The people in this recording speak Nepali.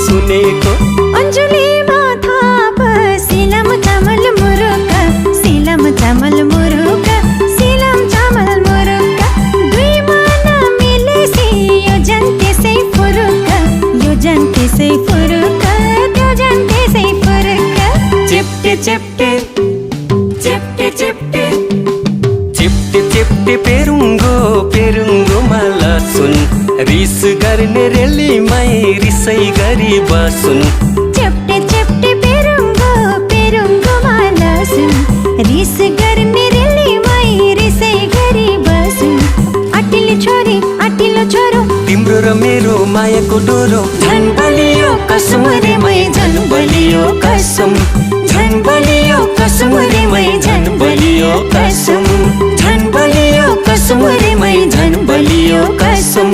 सुनेको अन्जुलीमा थाप सिलम चामल मुरुका सिलम चामल मुरुका सिलम चामल मुरुका दुईमा नमिलेसी यो जन त्यसै फुरुका यो जन त्यसै फुरुका त्यो जन त्यसै फुरुका चेप्टे चेप्टे चेप्टे चेप्टे चेप्टे चेप्टे पेरुङ्गो पेरुङ्गोमा लसुन रिस गर्ने रेलीमै रिसै गरी बसुन चेप्टे चेप्टे पेरुङ्गो पेरुङ्गोमा लसुन रिस गर्ने रेलीमै रिसै गरी बसुन आटिलो छोरी आटिलो छोरो तिम्रो र मेरो मायाको डोरो झन् बलियो कसम रे मै झन् बलियो कसम झन् बलियो कसम रे मै झन् बलियो कसम झन् बलियो कसम रे मै झन् बलियो कसम